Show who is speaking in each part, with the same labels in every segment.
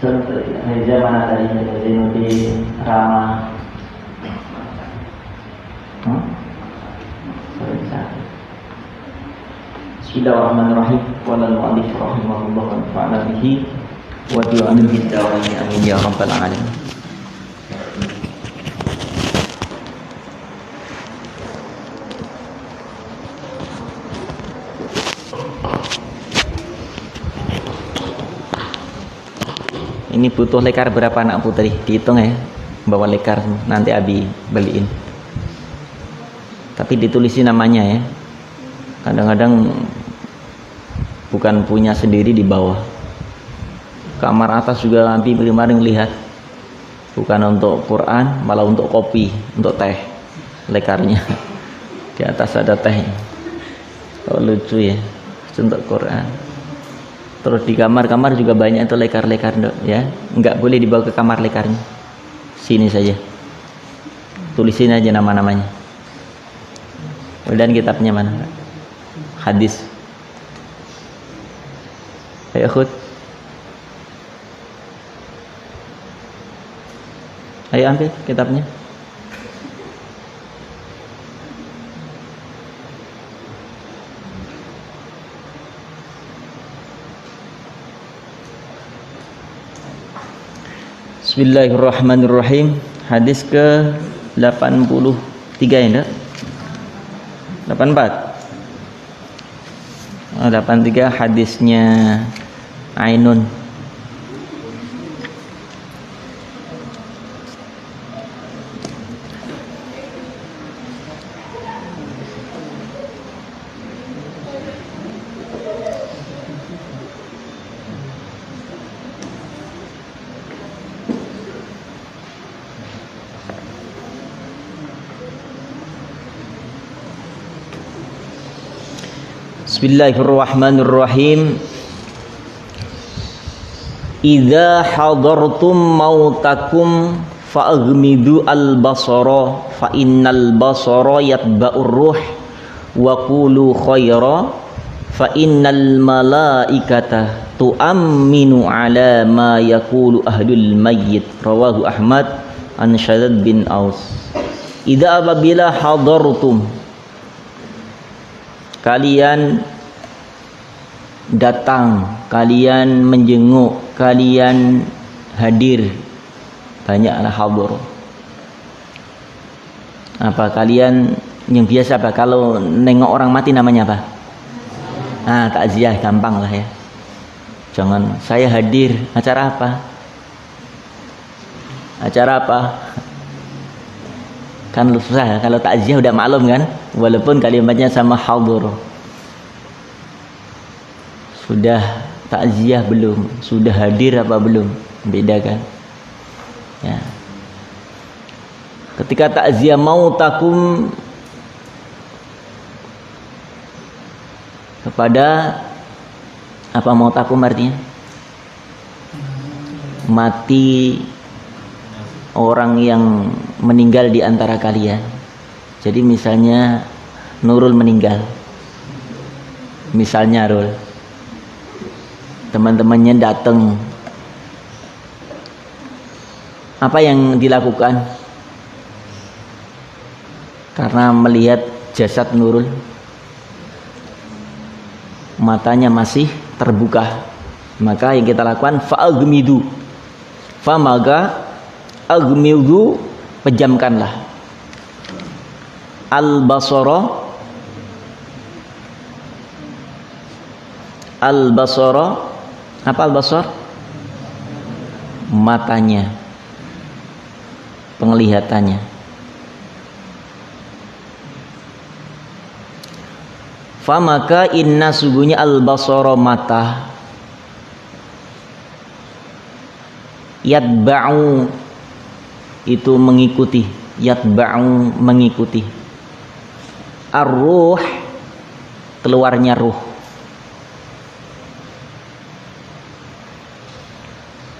Speaker 1: Reza mana tadi? Zainuddin, Rama. Bismillahirrahmanirrahim. Qala al-mu'allif rahimahullah wa nafa'ana bihi wa bi'amin bid-dawani amin ya rabbal alamin. Ini butuh lekar berapa anak putri? Dihitung ya. Bawa lekar nanti Abi beliin. Tapi ditulisin namanya ya. Kadang-kadang bukan punya sendiri di bawah. Kamar atas juga Abi kemarin lihat. Bukan untuk Quran, malah untuk kopi, untuk teh. Lekarnya. Di atas ada tehnya. Oh, lucu ya. Untuk Quran. Terus di kamar-kamar juga banyak itu lekar-lekar ya. Enggak boleh dibawa ke kamar lekarnya. Sini saja. Tulisin aja nama-namanya. Dan kitabnya mana? Hadis. Ayo khut. Ayo ambil kitabnya. Bismillahirrahmanirrahim. Hadis ke 83 ya enggak? 84. 83 hadisnya Ainun. Bismillahirrahmanirrahim. Idza hadartum mautakum fa'ghmidu al-basara fa innal basara yatba'ur ruh wa qulu khaira fa innal malaikata tu'amminu ala ma yaqulu ahlul mayyit. Rawahu Ahmad an Shaddad bin Aus. Idza apabila hadartum, kalian datang, kalian menjenguk, kalian hadir, banyaklah hadir. Apa kalian yang biasa apa? Kalau nengok orang mati namanya apa? Takziah, gampang lah ya. Jangan saya hadir, acara apa? Acara apa? Kan susah kalau takziah udah maklum kan, walaupun kalimatnya sama hadir. Sudah takziah belum? Sudah hadir apa belum? Beda kan ya. Ketika takziah mautakum kepada apa? Mautakum artinya mati orang yang meninggal di antara kalian. Jadi misalnya Nurul meninggal, misalnya Rul, teman-temannya datang, apa yang dilakukan? Karena melihat jasad Nurul, matanya masih terbuka, maka yang kita lakukan fa'aghmidu, maka aghmidu, pejamkanlah, al-basara, apa al-basar? Matanya, penglihatannya. Maka inna sungguhnya al-basara, mata, yatba'u itu mengikuti, yatba'u mengikuti, ar-ruh keluarnya ruh,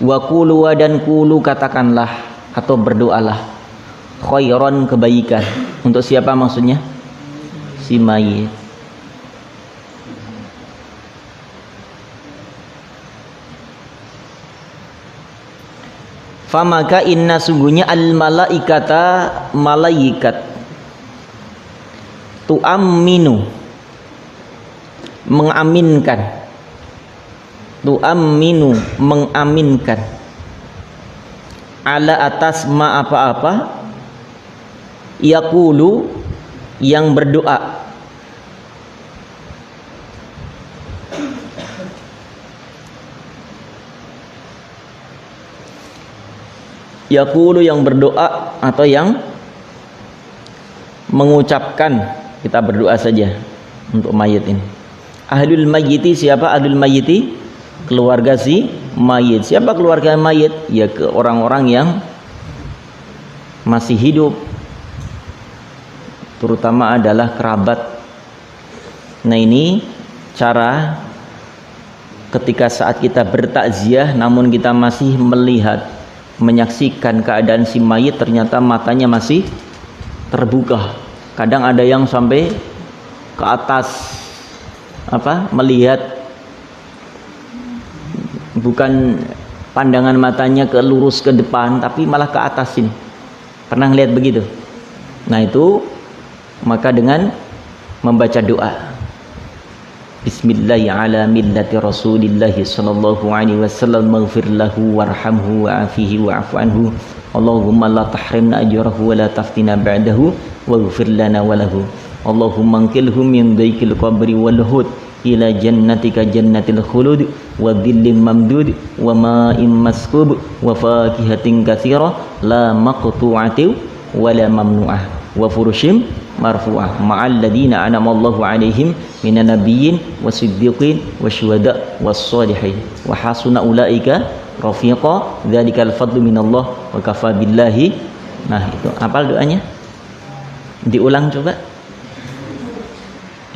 Speaker 1: wa qulu dan qulu katakanlah atau berdoalah, khairan kebaikan. Untuk siapa maksudnya? Si mayit. Famaka inna sungguhnya al malaikata malaikat tu'amminu mengaminkan, tu'amminu mengaminkan, ala atas ma apa-apa, yaqulu yang berdoa, yaqulu yang berdoa atau yang mengucapkan. Kita berdoa saja untuk mayit ini. Ahlul mayyiti, siapa ahlul mayyiti? Keluarga si mayit. Siapa keluarga mayit? Ya ke orang-orang yang masih hidup, terutama adalah kerabat. Nah, ini cara ketika saat kita bertakziah namun kita masih melihat, menyaksikan keadaan si mayit, ternyata matanya masih terbuka. Kadang ada yang sampai ke atas melihat, bukan pandangan matanya ke lurus ke depan tapi malah ke atas ini. Pernah lihat begitu? Nah, itu maka dengan membaca doa Bismillah ala millati Rasulillah sallallahu alaihi wasallam, maghfir lahu warhamhu wa'afihi wa'fu anhu, Allahumma la tahrimna ajrahu wa la taftina ba'dahu waghfir lana wa lahu, Allahumma anqilhu min dhaikil qabri wal hud ila jannatika jannatil khulud wa dhillim mamdud wa ma'im maskub wa fakihatin katsira la maqtu'atin wa la mamnu'ah wa furushim marfu'ah ma'al ladina an'amallahu 'alaihim minan nabiyyin wasiddiqin wasyuhada wassalihin wa hasuna ulaika rafiqa, dzalikal fadlu minallah wa kafa billahi. Nah, itu hafal doanya? Diulang coba.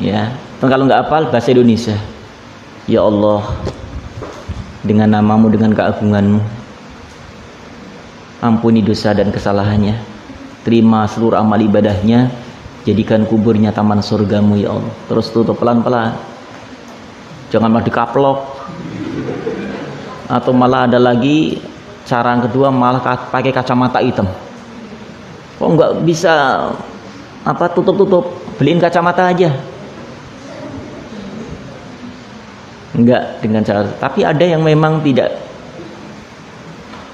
Speaker 1: Ya, kalau nggak hafal bahasa Indonesia. Ya Allah, dengan namamu, dengan keagunganmu, ampuni dosa dan kesalahannya, terima seluruh amal ibadahnya, jadikan kuburnya taman surgamu ya Allah. Terus tutup pelan-pelan, jangan malah dikaplok. Atau malah ada lagi cara yang kedua, malah pakai kacamata hitam. Kok nggak bisa tutup-tutup, beliin kacamata aja. Enggak dengan cara, tapi ada yang memang tidak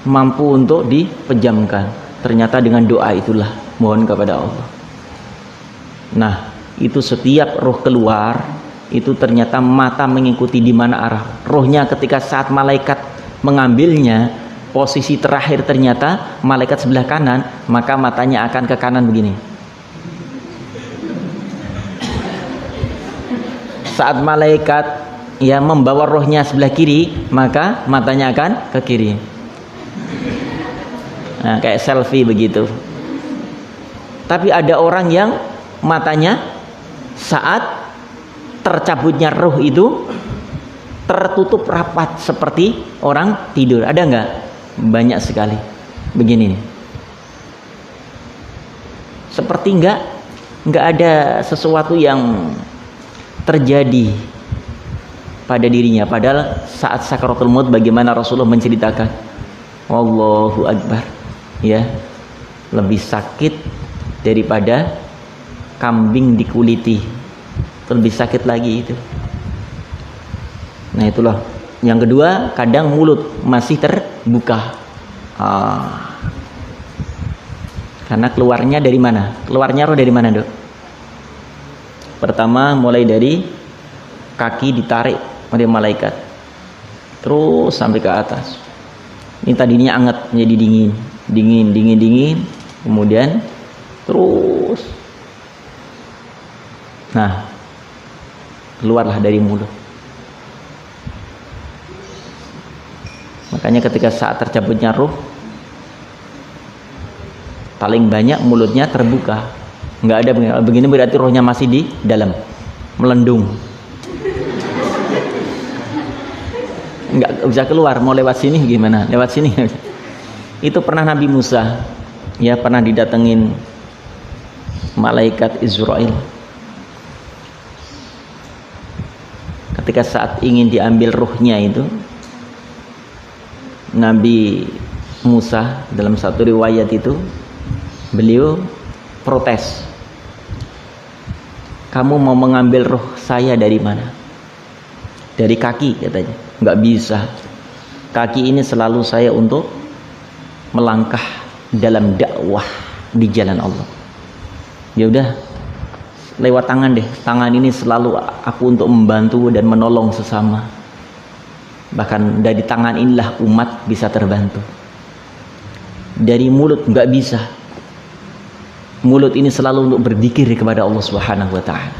Speaker 1: mampu untuk dipejamkan, ternyata dengan doa itulah mohon kepada Allah. Nah, itu setiap roh keluar itu ternyata mata mengikuti di mana arah rohnya. Ketika saat malaikat mengambilnya, posisi terakhir ternyata malaikat sebelah kanan, maka matanya akan ke kanan begini. Saat malaikat membawa rohnya sebelah kiri, maka matanya akan ke kiri. Nah, kayak selfie begitu. Tapi ada orang yang matanya saat tercabutnya roh itu tertutup rapat seperti orang tidur. Ada nggak? Banyak sekali. Begini nih. Seperti nggak ada sesuatu yang terjadi pada dirinya, padahal saat sakaratul maut bagaimana Rasulullah menceritakan, Allahu Akbar, ya, lebih sakit daripada kambing dikuliti, lebih sakit lagi itu. Nah, itulah yang kedua, kadang mulut masih terbuka, karena keluarnya dari mana? Keluarnya roh dari mana, Dok? Pertama mulai dari kaki ditarik oleh malaikat terus sampai ke atas. Ini tadinya hangat menjadi dingin, kemudian terus, nah, keluarlah dari mulut. Makanya ketika saat tercabutnya ruh, paling banyak mulutnya terbuka, nggak ada begini, berarti rohnya masih di dalam, melendung, nggak bisa keluar. Mau lewat sini gimana? Lewat sini. Itu pernah Nabi Musa, ya, pernah didatengin malaikat Israel. Ketika saat ingin diambil ruhnya itu, Nabi Musa dalam satu riwayat itu beliau protes, kamu mau mengambil roh saya dari mana? Dari kaki katanya. Nggak bisa, kaki ini selalu saya untuk melangkah dalam dakwah di jalan Allah. Ya udah, lewat tangan deh, tangan ini selalu aku untuk membantu dan menolong sesama. Bahkan dari tangan inilah umat bisa terbantu. Dari mulut nggak bisa, mulut ini selalu untuk berzikir kepada Allah Subhanahu wa ta'ala.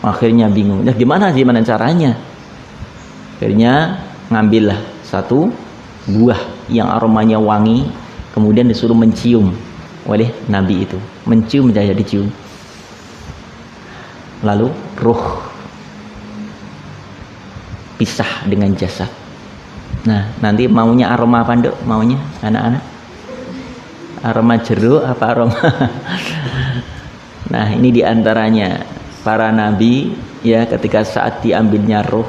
Speaker 1: Akhirnya bingung, nah gimana caranya? Akhirnya ngambillah satu buah yang aromanya wangi, kemudian disuruh mencium oleh Nabi itu, mencium saja dicium, lalu ruh pisah dengan jasad. Nah nanti maunya aroma apa nduk? Maunya anak-anak aroma jeruk apa aroma nah ini diantaranya para nabi ya, ketika saat diambilnya ruh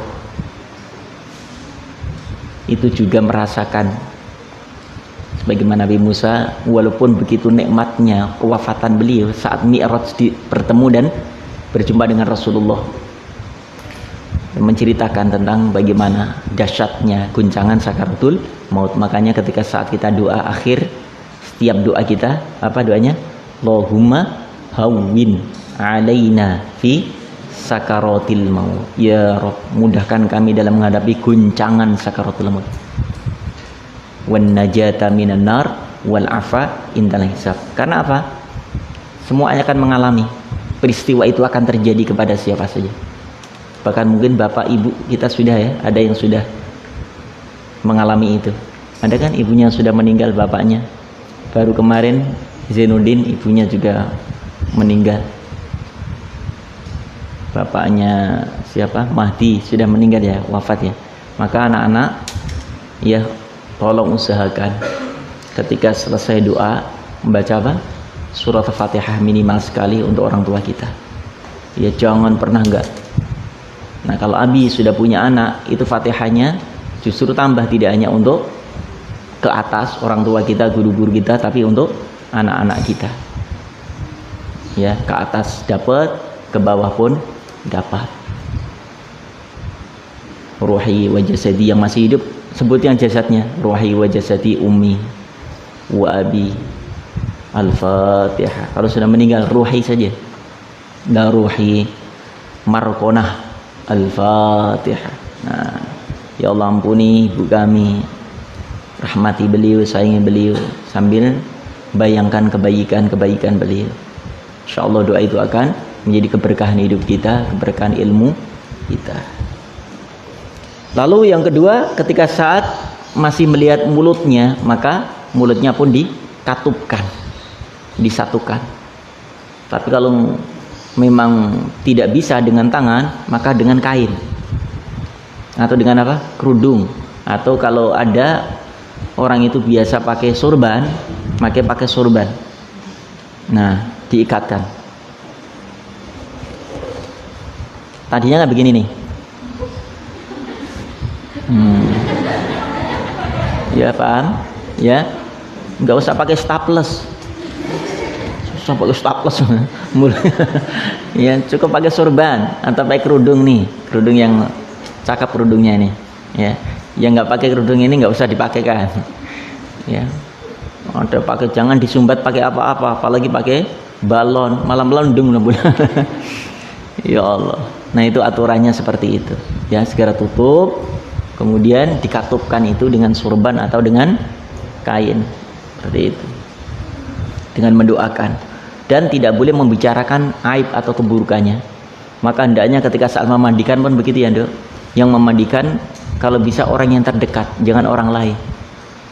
Speaker 1: itu juga merasakan sebagaimana Nabi Musa, walaupun begitu nikmatnya kewafatan beliau saat Mi'raj bertemu dan berjumpa dengan Rasulullah, dan menceritakan tentang bagaimana dahsyatnya guncangan sakaratul maut. Makanya ketika saat kita doa akhir, setiap doa kita apa doanya? Allahumma hawwin alaina fi sakaratil maut. Ya Rabb, mudahkan kami dalam menghadapi guncangan sakaratul maut. Wan najata minan nar wal afa indal hisab. Karena apa? Semua akan mengalami peristiwa itu, akan terjadi kepada siapa saja. Bahkan mungkin bapak ibu kita sudah ya, ada yang sudah mengalami itu. Ada kan ibunya sudah meninggal, bapaknya. Baru kemarin Zainuddin ibunya juga meninggal. Bapaknya siapa? Mahdi sudah meninggal ya, wafat ya. Maka anak-anak ya tolong usahakan ketika selesai doa membaca apa? Surat Al-Fatihah minimal sekali untuk orang tua kita. Ya jangan pernah enggak. Nah kalau Abi sudah punya anak, itu Fatihahnya justru tambah, tidak hanya untuk ke atas orang tua kita, guru-guru kita, tapi untuk anak-anak kita. Ya, ke atas dapat, ke bawah pun dapat. Ruhi wa jasadi, yang masih hidup sebut yang jasadnya. Ruhi wa jasadi ummi wa abi. Al-Fatihah. Kalau sudah meninggal ruhi saja. Dan ruhi markonah. Al-Fatihah. Nah, ya Allah ampuni ibu kami, rahmati beliau, sayangi beliau, sambil bayangkan kebaikan beliau. Insyaallah doa itu akan menjadi keberkahan hidup kita, keberkahan ilmu kita. Lalu yang kedua, ketika saat masih melihat mulutnya, maka mulutnya pun dikatupkan, disatukan. Tapi kalau memang tidak bisa dengan tangan, maka dengan kain atau dengan apa? Kerudung. Atau kalau ada orang itu biasa pakai sorban, pakai sorban. Nah, diikatkan. Tadinya nggak begini nih. Ya paham? Ya, nggak usah pakai staples. Susah pakai staples. Ya, cukup pakai sorban atau pakai kerudung nih, kerudung yang cakep kerudungnya ini. Ya, yang nggak pakai kerudung ini nggak usah dipakai kan. Ya, ada pakai, jangan disumbat pakai apa-apa, apalagi pakai balon, malah melendung. Ya Allah. Nah itu aturannya seperti itu. Ya, segera tutup, kemudian dikatupkan itu dengan sorban atau dengan kain seperti itu, dengan mendoakan, dan tidak boleh membicarakan aib atau keburukannya. Maka hendaknya ketika saat memandikan pun begitu ya Dok. Yang memandikan kalau bisa orang yang terdekat, jangan orang lain.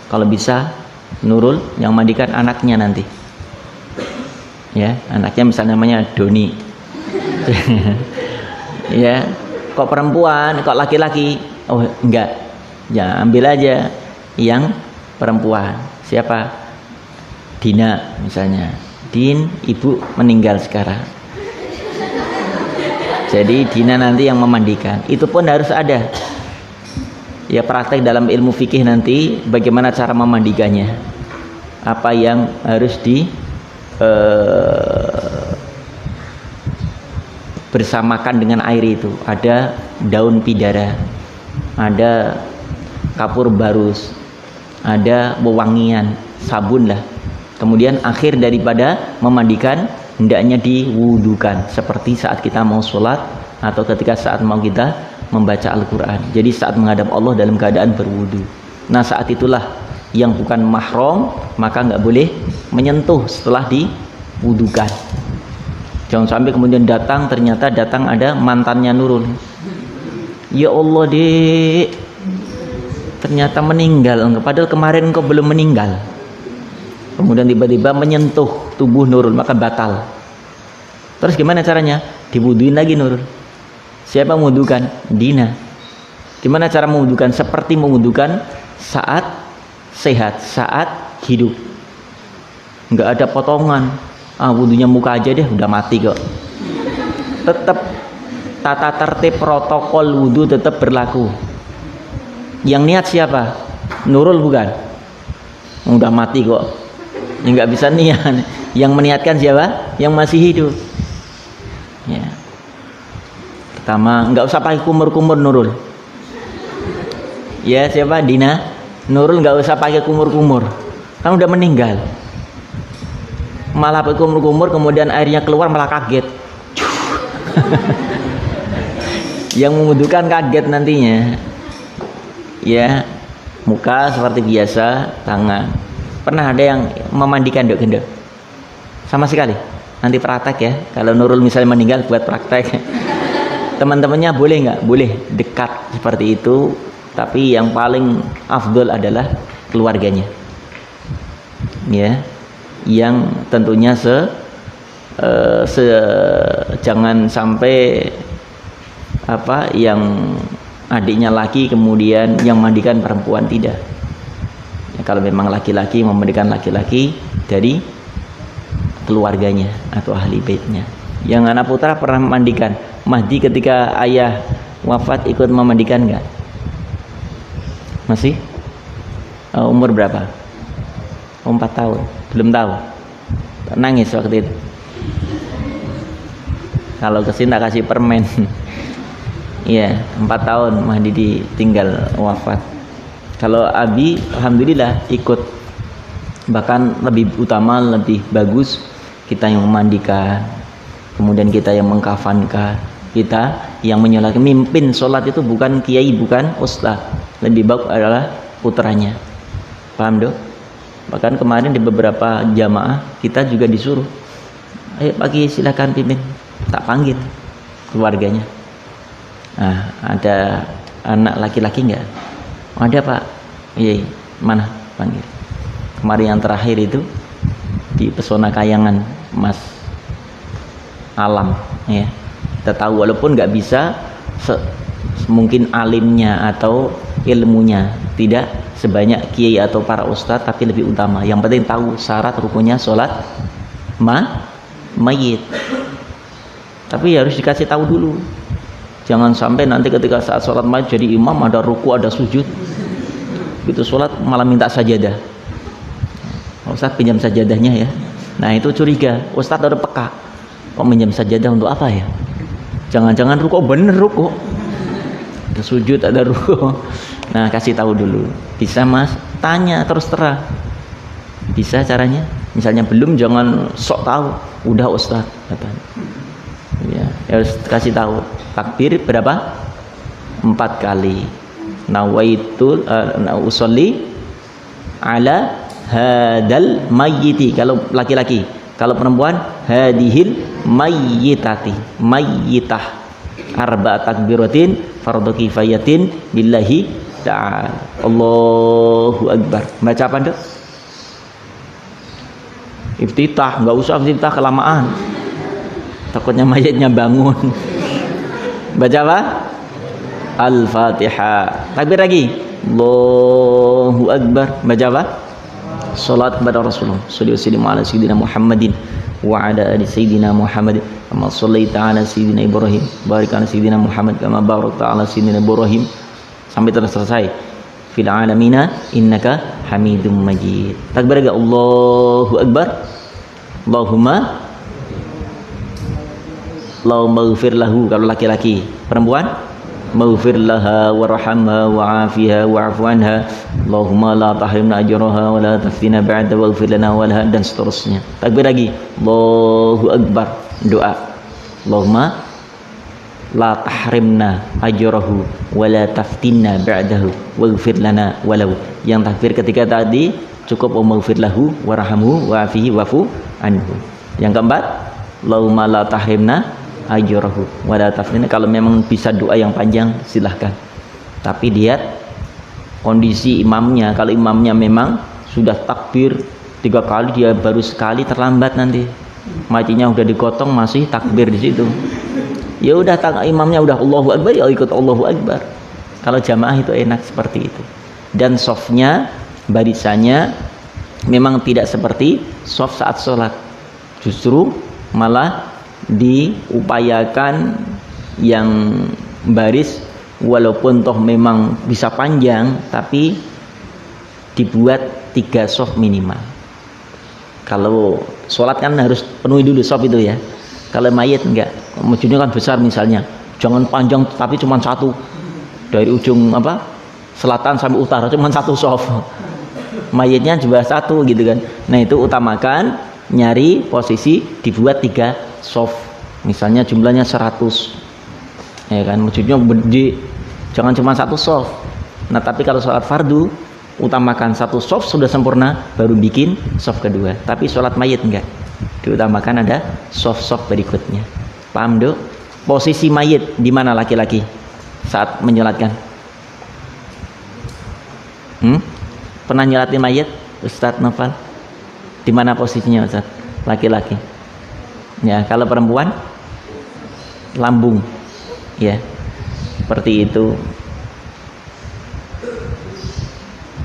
Speaker 1: Kalau bisa Nurul, yang mandikan anaknya nanti. Ya, anaknya misalnya namanya Doni. Ya, kok perempuan, kok laki-laki? Oh enggak, ya ambil aja yang perempuan. Siapa? Dina misalnya. Din, ibu meninggal sekarang. Jadi Dina nanti yang memandikan. Itu pun harus ada Ya praktek dalam ilmu fikih nanti bagaimana cara memandikannya, apa yang harus bersamakan dengan air itu. Ada daun pidara, ada kapur barus, ada wewangian, sabun lah. Kemudian akhir daripada memandikan hendaknya diwudukan, seperti saat kita mau sholat atau ketika saat mau kita membaca Al-Quran. Jadi saat menghadap Allah dalam keadaan berwudu. Nah saat itulah yang bukan mahram maka nggak boleh menyentuh setelah diwudukan. Jangan sampai kemudian ternyata datang ada mantannya Nurul. Ya Allah dek, ternyata meninggal, padahal kemarin kau belum meninggal. Kemudian tiba-tiba menyentuh tubuh Nurul, maka batal. Terus gimana caranya? Diwuduin lagi Nurul. Siapa mewudukan? Dina. Gimana cara mewudukan? Seperti mewudukan saat sehat, saat hidup. Nggak ada potongan. Wudunya muka aja deh, udah mati kok. Tetap tata tertib protokol wudu tetap berlaku. Yang niat siapa? Nurul bukan? Udah mati kok. Yang nggak bisa niat. Yang meniatkan siapa? Yang masih hidup. Ya. Pertama, nggak usah pakai kumur-kumur Nurul. Ya siapa? Dina. Nurul nggak usah pakai kumur-kumur. Kan udah meninggal. Malah pakai kumur-kumur, kemudian airnya keluar malah kaget. Yang membutuhkan kaget nantinya. Ya, muka seperti biasa, tangan. Pernah ada yang memandikan gendok? Sama sekali. Nanti praktek ya. Kalau Nurul misalnya meninggal buat praktek. Teman-temannya boleh nggak? Boleh dekat seperti itu. Tapi yang paling afdol adalah keluarganya. Ya, yang tentunya jangan sampai yang adiknya laki kemudian yang mandikan perempuan, tidak. Ya, kalau memang laki-laki memandikan laki-laki dari keluarganya atau ahli baitnya. Yang anak putra pernah memandikan. Mahdi ketika ayah wafat ikut memandikan enggak? Masih? Umur berapa? 4 tahun. Belum tahu. Nangis waktu itu. Kalau kesini tak kasih permen. Iya, 4 tahun Mahdi ditinggal wafat. Kalau Abi alhamdulillah ikut. Bahkan lebih utama, lebih bagus kita yang memandikan, kemudian kita yang mengkafankan, kita yang menyolatkan. Mimpin sholat itu bukan kiai, bukan ustaz. Lebih baik adalah putranya. Paham dong? Bahkan kemarin di beberapa jamaah kita juga disuruh, ayo pagi silakan pimpin. Tak panggil keluarganya. Nah, ada anak laki-laki enggak? Ada Pak. Iya, mana? Panggil. Kemarin yang terakhir itu di Pesona Kayangan, Mas Alam, ya. Kita tahu walaupun nggak bisa mungkin alimnya atau ilmunya tidak sebanyak kiai atau para ustadz, tapi lebih utama. Yang penting tahu syarat rukunnya sholat mayit. Tapi harus dikasih tahu dulu. Jangan sampai nanti ketika saat sholat mayit jadi imam ada ruku ada sujud. Gitu sholat malah minta sajadah. Ustadz pinjam sajadahnya ya. Nah itu curiga. Ustadz udah peka. Kok pinjam sajadah untuk apa ya? Jangan-jangan ruku bener ruku. Ada sujud ada ruku. Nah kasih tahu dulu. Bisa mas? Tanya terus terang. Bisa caranya? Misalnya belum, jangan sok tahu. Udah Ustadz katanya. Ya harus kasih tahu. Takbir berapa? 4 kali. Nawaitul usolli ala hadal mayyiti kalau laki-laki. Kalau perempuan hadihil mayyitati, mayyitah. Arba takbiratin fardhu kifayatin billahi ta'ala. Allahu akbar. Baca apa Dok? Iftitah, enggak usah iftitah kelamaan. Takutnya mayatnya bangun. Baca apa? Al-Fatihah. Takbir lagi. Allahu akbar. Baca apa? Salat kepada Rasulullah. Sallallahu alaihi wasallam Muhammadin wa ala ali sayyidina Muhammad. Kama shallaita ala sayyidina Ibrahim, barik ala sayyidina Muhammad kama barakta ala sayyidina Ibrahim sampai terus selesai. Fil alamina innaka hamidum majid. Takbir agak Allahu akbar. Allahumma ighfir lahu kalau laki-laki. Perempuan maghfir laha warhamha wa'afiha wa'fu anha. Allahumma la tahrimna ajraha wa la taftina ba'da waghfir lana wa laha, dan seterusnya. Takbir lagi Allahu akbar, doa Allahumma la tahrimna ajrahu wa la taftinna ba'dahu waghfir lana walau. Yang takbir ketika tadi cukup maghfir lahu warhamhu wa'afihi wa'fu anhu. Yang keempat Allahumma la tahrimna ajrahu wa la taftinna. Kalau memang bisa doa yang panjang silahkan, tapi lihat kondisi imamnya. Kalau imamnya memang sudah takbir 3 kali, dia baru sekali, terlambat nanti majinya udah digotong masih takbir di situ. Ya udah, imamnya udah Allahu akbar, ya ikut Allahu akbar. Kalau jamaah itu enak seperti itu. Dan softnya, barisannya memang tidak seperti soft saat sholat, justru malah diupayakan yang baris walaupun toh memang bisa panjang, tapi dibuat 3 soft minimal. Kalau sholat kan harus penuhi dulu soft itu ya. Kalau mayit enggak, masjidnya kan besar misalnya, jangan panjang tapi cuma 1 dari ujung selatan sampai utara, cuma 1 soft. Mayitnya juga 1 gitu kan. Nah itu utamakan nyari posisi dibuat 3 soft, misalnya jumlahnya 100 ya kan, masjidnya gede, jangan cuma 1 soft. Nah tapi kalau sholat fardu utamakan 1 soft sudah sempurna, baru bikin soft kedua. Tapi sholat mayit enggak, diutamakan ada soft berikutnya. Paham Dok? Posisi mayit di mana laki-laki saat menyolatkan? Pernah nyolatin mayit Ustadz Nofal? Di mana posisinya Ustadz? Laki-laki ya. Kalau perempuan lambung ya, seperti itu.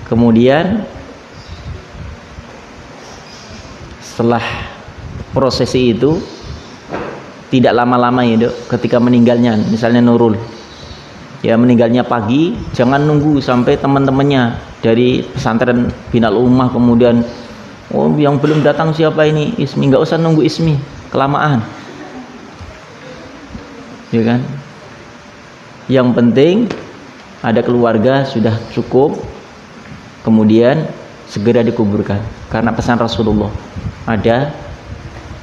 Speaker 1: Kemudian setelah prosesi itu tidak lama-lama ya Dok, ketika meninggalnya, misalnya Nurul ya, meninggalnya pagi, jangan nunggu sampai teman-temannya dari pesantren Binal Ummah kemudian yang belum datang siapa ini, Ismi. Nggak usah nunggu Ismi, kelamaan ya kan. Yang penting ada keluarga sudah cukup, kemudian segera dikuburkan. Karena pesan Rasulullah ada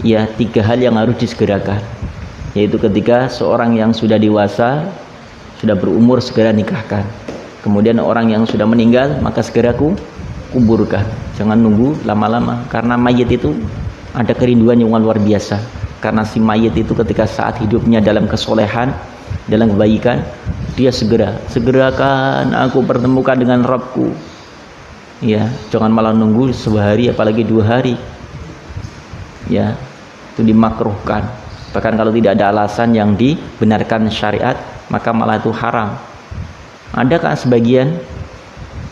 Speaker 1: ya 3 hal yang harus disegerakan, yaitu ketika seorang yang sudah dewasa, sudah berumur, segera nikahkan. Kemudian orang yang sudah meninggal maka segera kuburkan, jangan nunggu lama-lama. Karena mayit itu ada kerinduan yang luar biasa. Karena si mayit itu ketika saat hidupnya dalam kesolehan, dalam kebaikan, dia segerakan aku pertemukan dengan Rabbku ya, jangan malah nunggu 1 hari apalagi 2 hari ya, itu dimakruhkan. Bahkan kalau tidak ada alasan yang dibenarkan syariat, maka malah itu haram. Ada kan sebagian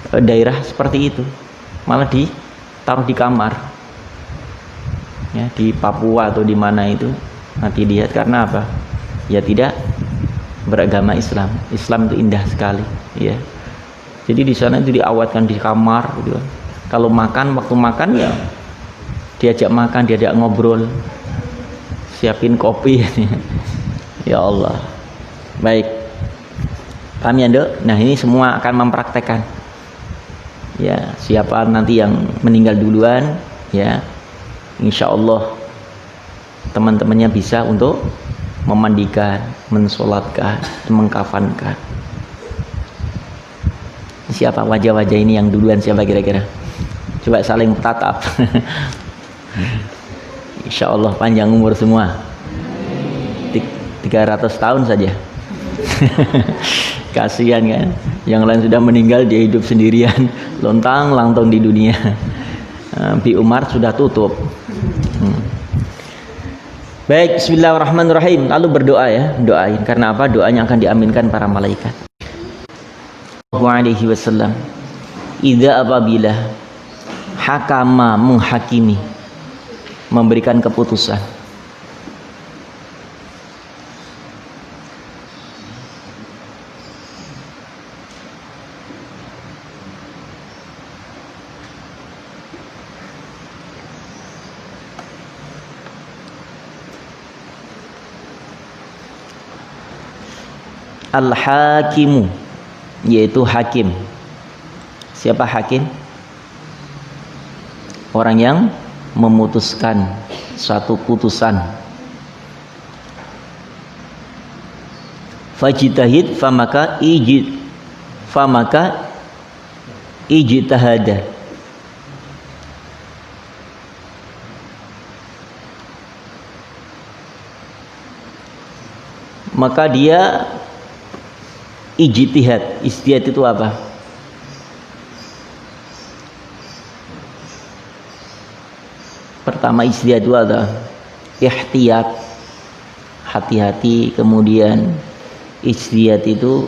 Speaker 1: daerah seperti itu, malah ditaruh di kamar ya, di Papua atau di mana itu. Nanti lihat, karena apa ya, tidak beragama Islam. Islam itu indah sekali ya. Jadi di sana itu diawetkan di kamar gitu. Kalau makan, waktu makan ya diajak makan, diajak ngobrol, siapin kopi ya Allah. Baik, paham ya Dok? Nah ini semua akan mempraktekkan ya, siapa nanti yang meninggal duluan ya, insya Allah teman-temannya bisa untuk memandikan, mensolatkan, mengkafankan. Siapa wajah-wajah ini yang duluan, siapa kira-kira? Coba saling tatap. Insya Allah panjang umur semua, 300 tahun saja. Kasihan kan, yang lain sudah meninggal, dia hidup sendirian, lontang-lantung di dunia. Bi Umar sudah tutup. Baik, bismillahirrahmanirrahim. Lalu berdoa ya, doain. Karena apa? Doanya akan diaminkan para malaikat. Alaihi wasallam, idza apabila hakama, menghakimi, memberikan keputusan, Al-hakimu, yaitu hakim. Siapa hakim? Orang yang memutuskan suatu putusan. Fajtahid famaka ijtahada. Maka dia ijtihad. Ijtihad itu apa? Pertama ijtihad itu ada ihtiyat, hati-hati. Kemudian ijtihad itu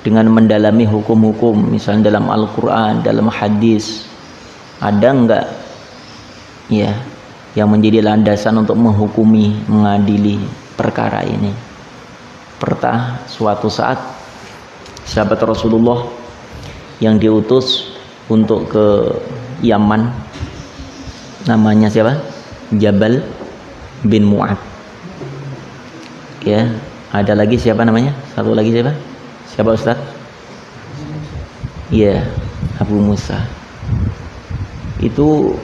Speaker 1: dengan mendalami hukum-hukum, misalnya dalam Al-Quran, dalam hadis, ada enggak ya yang menjadi landasan untuk menghukumi, mengadili perkara ini. Pernah suatu saat sahabat Rasulullah yang diutus untuk ke Yaman, namanya siapa? Jabal bin Mu'ad. Ya, ada lagi siapa namanya? Satu lagi siapa? Siapa Ustaz? Iya, Abu Musa. Itu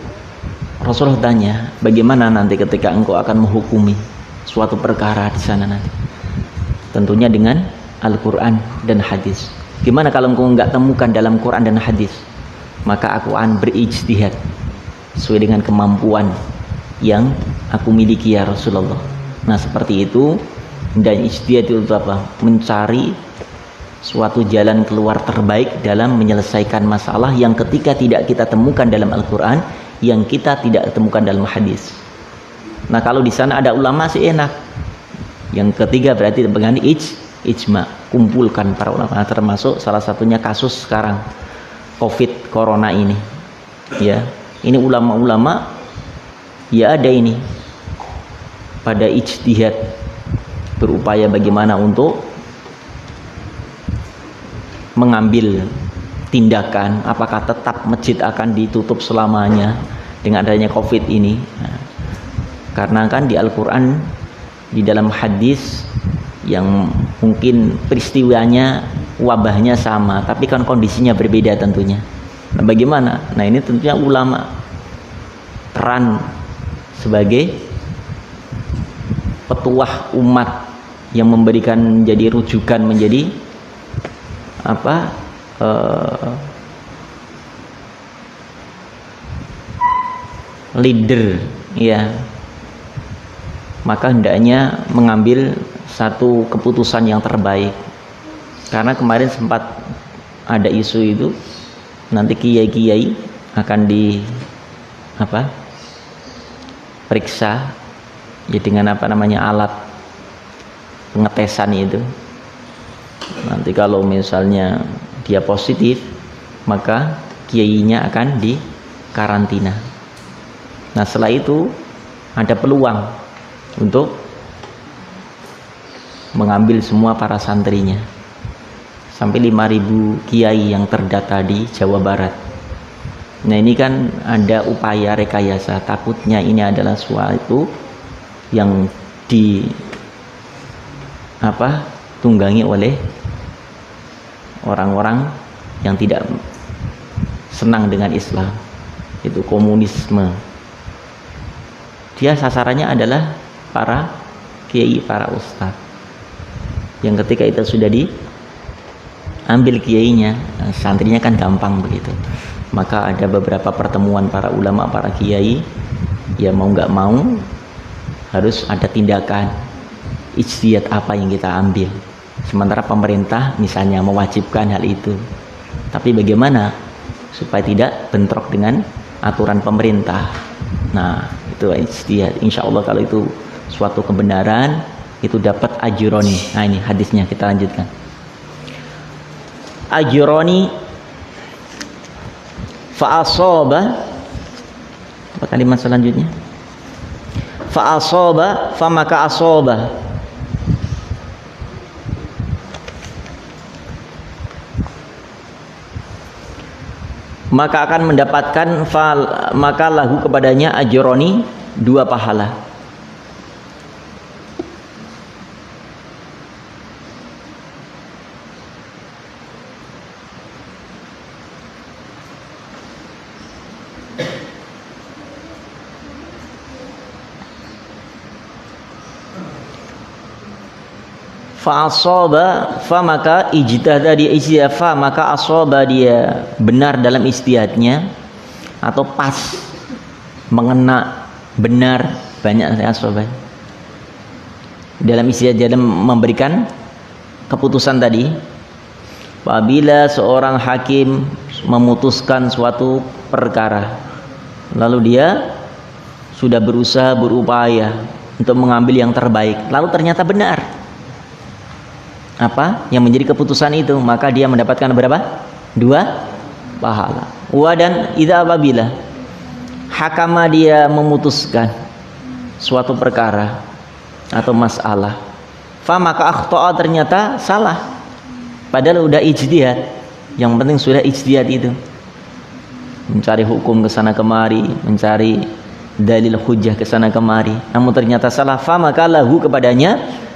Speaker 1: Rasulullah tanya, bagaimana nanti ketika engkau akan menghukumi suatu perkara di sana nanti? Tentunya dengan Al-Quran dan hadis. Gimana kalau engkau enggak temukan dalam Quran dan hadis? Maka aku akan berijtihad sesuai dengan kemampuan yang aku miliki ya Rasulullah. Nah seperti itu. Dan ijtihad itu apa? Mencari suatu jalan keluar terbaik dalam menyelesaikan masalah yang ketika tidak kita temukan dalam Al-Quran, yang kita tidak temukan dalam hadis. Nah kalau di sana ada ulama sih enak. Yang ketiga berarti dengan ijma, kumpulkan para ulama, termasuk salah satunya kasus sekarang COVID corona ini. Ya, ini ulama-ulama ya ada ini pada ijtihad, berupaya bagaimana untuk mengambil tindakan, apakah tetap masjid akan ditutup selamanya dengan adanya COVID ini. Nah, karena kan di Al-Quran, di dalam hadis yang mungkin peristiwanya, wabahnya sama, tapi kan kondisinya berbeda tentunya. Nah bagaimana? Nah ini tentunya ulama peran sebagai petuah umat yang memberikan menjadi rujukan, menjadi apa, leader ya. Maka hendaknya mengambil satu keputusan yang terbaik. Karena kemarin sempat ada isu itu nanti kiai-kiai akan di apa, periksa ya dengan apa namanya, alat pengetesan itu. Nanti kalau misalnya dia positif, maka kiainya akan dikarantina. Nah setelah itu ada peluang untuk mengambil semua para santrinya, sampai 5.000 kiai yang terdata di Jawa Barat. Nah ini kan ada upaya rekayasa, takutnya ini adalah suatu yang tunggangi oleh orang-orang yang tidak senang dengan Islam, itu komunisme. Dia sasarannya adalah para kiai, para ustadz, yang ketika itu sudah diambil kiainya, santrinya kan gampang begitu. Maka ada beberapa pertemuan para ulama, para kiai, ya mau nggak mau harus ada tindakan ijtihad apa yang kita ambil. Sementara pemerintah misalnya mewajibkan hal itu, tapi bagaimana supaya tidak bentrok dengan aturan pemerintah? Nah itu ijtihad. Insya Allah kalau itu suatu kebenaran, itu dapat ajroni. Nah ini hadisnya, kita lanjutkan. Ajroni fa'asoba, apa kalimat selanjutnya? Fa'asoba famaka asoba, maka akan mendapatkan maka lahu kepadanya ajroni, 2 pahala. fa asaba fa maka ijtihada dia ijtihad fa maka asaba dia benar dalam ijtihadnya atau pas mengena benar banyak asaba dalam ijtihad dalam memberikan keputusan tadi. Apabila seorang hakim memutuskan suatu perkara lalu dia sudah berusaha berupaya untuk mengambil yang terbaik lalu ternyata benar apa yang menjadi keputusan itu, maka dia mendapatkan berapa? 2 pahala. Dan idza apabila hakama dia memutuskan suatu perkara atau masalah fa maka akhta'a ternyata salah padahal udah ijtihad, yang penting sudah ijtihad itu mencari hukum ke sana kemari, mencari dalil hujjah ke sana kemari, namun ternyata salah fa maka lahu kepadanya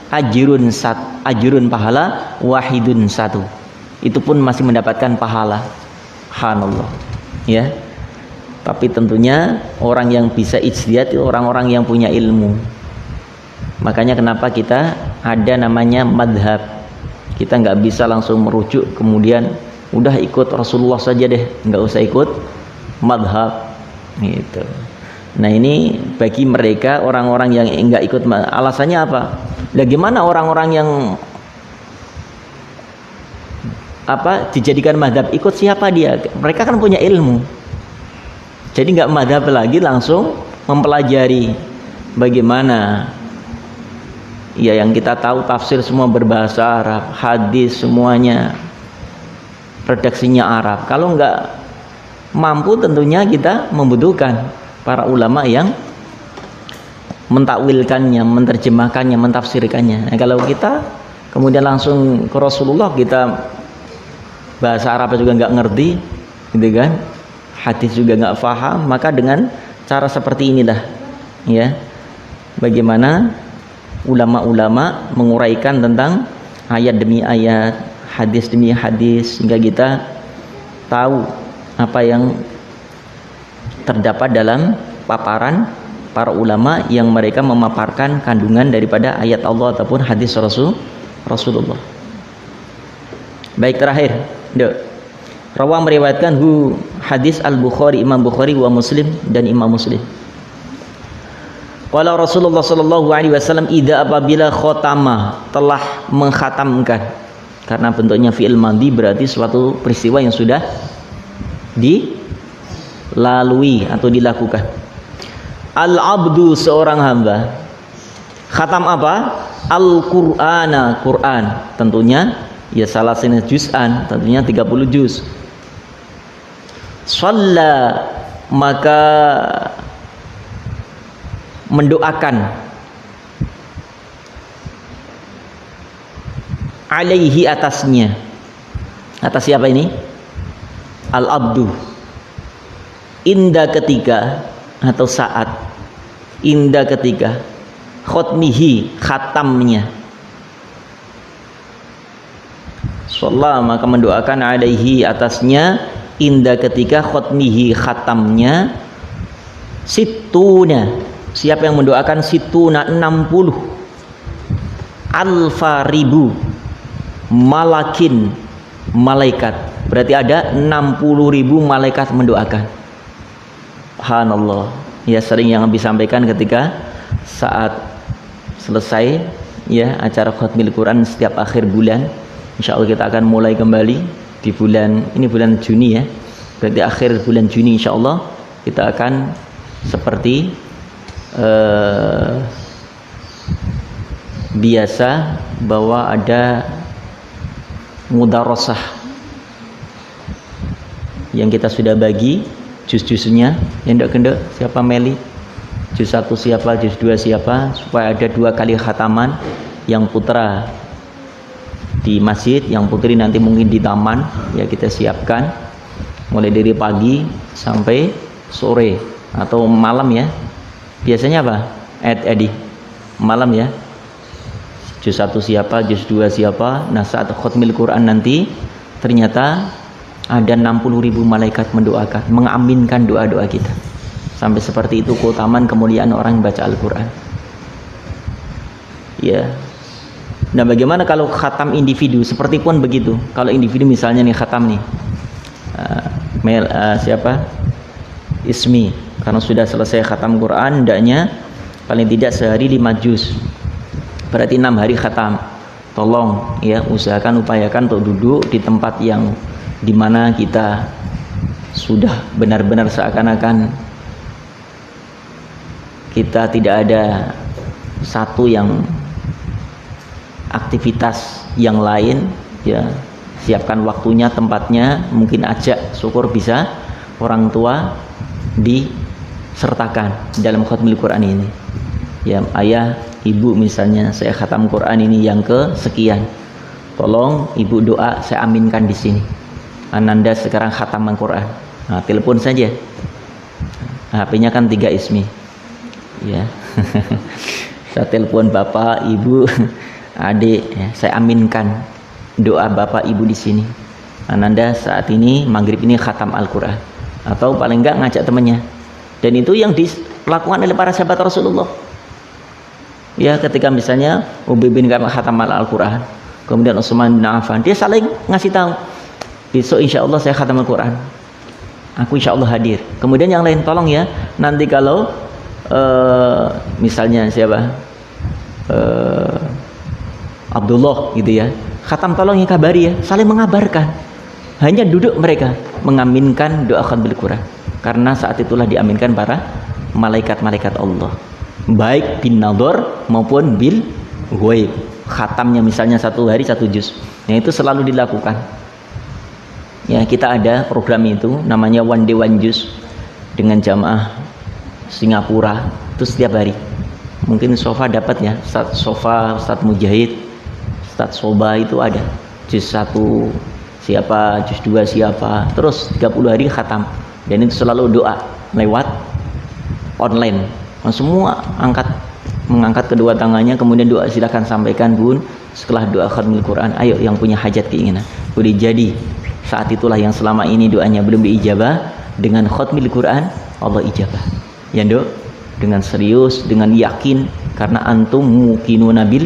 Speaker 1: ajrun pahala wahidun 1, itu pun masih mendapatkan pahala. Subhanallah ya. Tapi tentunya orang yang bisa ijtihad itu orang-orang yang punya ilmu. Makanya kenapa kita ada namanya madhab. Kita nggak bisa langsung merujuk kemudian udah ikut Rasulullah saja deh, nggak usah ikut madhab gitu. Nah ini bagi mereka orang-orang yang nggak ikut, alasannya apa? Bagaimana orang-orang yang apa dijadikan madhab, ikut siapa dia? Mereka kan punya ilmu, jadi nggak madhab lagi, langsung mempelajari bagaimana ya yang kita tahu tafsir semua berbahasa Arab, hadis semuanya redaksinya Arab. Kalau nggak mampu tentunya kita membutuhkan para ulama yang mentakwilkannya, menerjemahkannya, mentafsirkannya. Nah, kalau kita kemudian langsung ke Rasulullah, kita bahasa Arab juga nggak ngerti, gitu kan? Hadis juga nggak paham, maka dengan cara seperti inilah, ya, bagaimana ulama-ulama menguraikan tentang ayat demi ayat, hadis demi hadis, sehingga kita tahu apa yang terdapat dalam paparan para ulama yang mereka memaparkan kandungan daripada ayat Allah ataupun hadis Rasulullah. Baik, terakhir, Rawa meriwayatkan hadis Al-Bukhari, Imam Bukhari wa Muslim dan Imam Muslim. Qala Rasulullah sallallahu alaihi wasallam idza apabila khatama telah mengkhatamkan, karena bentuknya fi'il madhi berarti suatu peristiwa yang sudah dilalui atau dilakukan. Al-abdu seorang hamba khatam apa? Al-Qur'ana, Quran tentunya ya salah satu juz'an, tentunya 30 juz. Shalla maka mendoakan alaihi atasnya. Atas siapa ini? Al-abdu. Inda ketika atau saat, inda ketika khotmihi khatamnya. Shalla maka mendoakan alaihi atasnya, inda ketika khotmihi khatamnya, situna. Siapa yang mendoakan situna 60 alfa ribu malakin malaikat, berarti ada 60.000 malaikat mendoakan. Subhanallah ya, sering yang disampaikan ketika saat selesai ya acara khatmil Quran setiap akhir bulan. Insya Allah kita akan mulai kembali di bulan ini, bulan Juni ya, berarti akhir bulan Juni insya Allah kita akan seperti biasa bahwa ada mudarosah yang kita sudah bagi juz-juznya, endok-endok siapa Meli, juz 1 siapa, juz 2 siapa, supaya ada 2 kali khataman, yang putra di masjid, yang putri nanti mungkin di taman ya, kita siapkan mulai dari pagi sampai sore atau malam ya. Biasanya apa? Edi malam ya, juz 1 siapa, juz 2 siapa. Nah saat khatmil Quran nanti ternyata ada 60.000 malaikat mendoakan, mengaminkan doa-doa kita. Sampai seperti itu keutamaan kemuliaan orang yang baca Al-Quran ya. Nah, bagaimana kalau khatam individu? Seperti pun begitu. Kalau individu misalnya nih khatam nih, siapa? Ismi, karena sudah selesai khatam Quran, hendaknya paling tidak sehari 5 juz. Berarti 6 hari khatam. Tolong ya, usahakan, upayakan untuk duduk di tempat yang dimana kita sudah benar-benar seakan-akan kita tidak ada satu yang aktivitas yang lain, ya siapkan waktunya, tempatnya, mungkin ajak, syukur bisa orang tua disertakan dalam khatmil Quran ini. Ya, ayah, ibu misalnya saya khatam Quran ini yang kesekian, tolong ibu doa saya aminkan di sini. Ananda sekarang khatam Al-Quran. Nah, telepon saja. HP-nya kan 3 Ismi. Ya. Saya telepon bapak, ibu, adik, ya, saya aminkan doa bapak ibu di sini. Ananda saat ini maghrib ini khatam Al-Quran, atau paling enggak ngajak temannya. Dan itu yang dilakukan oleh para sahabat Rasulullah. Ya, ketika misalnya Ubay bin Ka'ab khatam Al-Quran, kemudian Utsman bin Affan, dia saling ngasih tahu, besok insya Allah saya khatam Al-Quran, aku insya Allah hadir. Kemudian yang lain, tolong ya, nanti kalau misalnya siapa, Abdullah gitu ya, khatam, tolong ya kabari ya, saling mengabarkan. Hanya duduk mereka mengaminkan doa khatmil Quran, karena saat itulah diaminkan para malaikat-malaikat Allah, baik bin nadhar maupun bil ghaib. Khatamnya misalnya 1 hari 1 juz, nah itu selalu dilakukan. Ya, kita ada program itu namanya one day one juz dengan jamaah Singapura, itu setiap hari. Mungkin Sofa dapat ya, Ustaz Sofa, Ustaz Mujahid, Ustaz Soba itu ada juz 1 siapa, juz 2 siapa, terus 30 hari khatam. Dan itu selalu doa lewat online. Semua mengangkat kedua tangannya, kemudian doa, silakan sampaikan Bun setelah doa khatmil Quran. Ayo yang punya hajat keinginan. Boleh jadi saat itulah yang selama ini doanya belum diijabah, dengan khatmil Quran Allah ijabah. Ya Dok, dengan serius, dengan yakin, karena antum muqinuna bil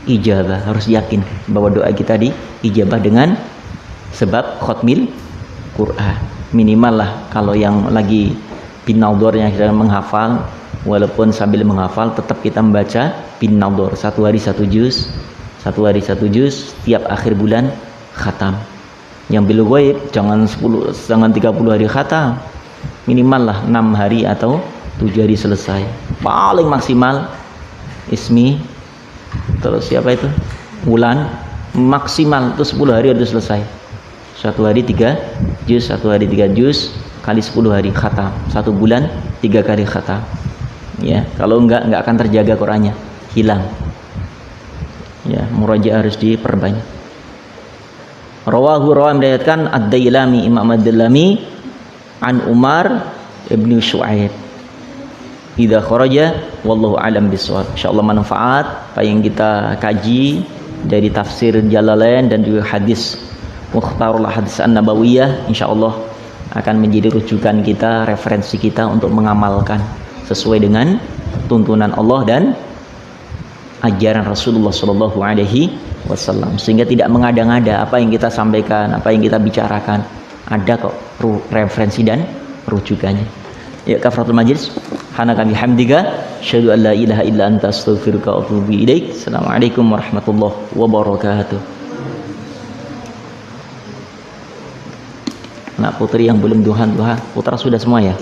Speaker 1: ijabah, harus yakin bahwa doa kita diijabah dengan sebab khatmil Quran. Minimal lah kalau yang lagi binnaudor yang sedang menghafal, walaupun sambil menghafal tetap kita membaca binnaudor 1 hari 1 juz, 1 hari 1 juz, tiap akhir bulan khatam. Yang bil ghaib jangan 30 hari khatam, minimal lah 6 hari atau 7 hari selesai, paling maksimal Ismi, terus siapa itu Wulan, maksimal itu 10 hari harus selesai. 1 hari 3 juz, 1 hari 3 juz kali 10 hari khatam, 1 bulan 3 kali khatam. Ya, kalau enggak akan terjaga Qurannya, hilang. Ya, murajaah harus diperbanyak. Rawahu meriwayatkan Ad-Dailami, Imam Ad-Dailami, an Umar ibnu Syu'aib. Idza kharaja wallahu alam bisawab. Insyaallah manfaat apa yang kita kaji dari tafsir Jalalain dan juga hadis Mukhtarul Hadis An-Nabawiyah, insyaallah akan menjadi rujukan kita, referensi kita untuk mengamalkan sesuai dengan tuntunan Allah dan ajaran Rasulullah sallallahu alaihi wasallam, sehingga tidak mengada-ngada apa yang kita sampaikan, apa yang kita bicarakan, ada kok referensi dan rujukannya. Ya, kafaratul majlis. Hanaka bihamdika asyhadu an la ilaha illa anta astaghfiruka wa atubu ilaik. Assalamualaikum warahmatullahi wabarakatuh. Anak putri yang belum duha, putra sudah semua ya?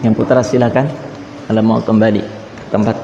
Speaker 1: Yang putra silakan, kalau mau kembali ke tempat.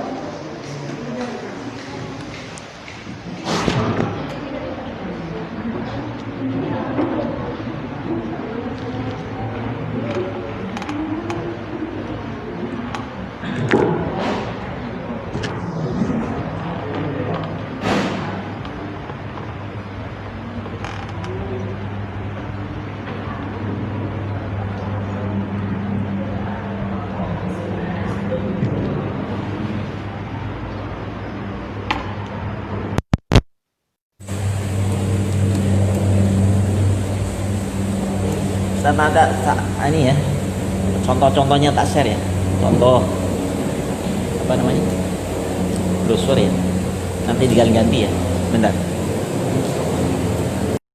Speaker 1: ini ya, contoh-contohnya tak share ya, contoh apa namanya, brosur ya, nanti diganti ya, bentar.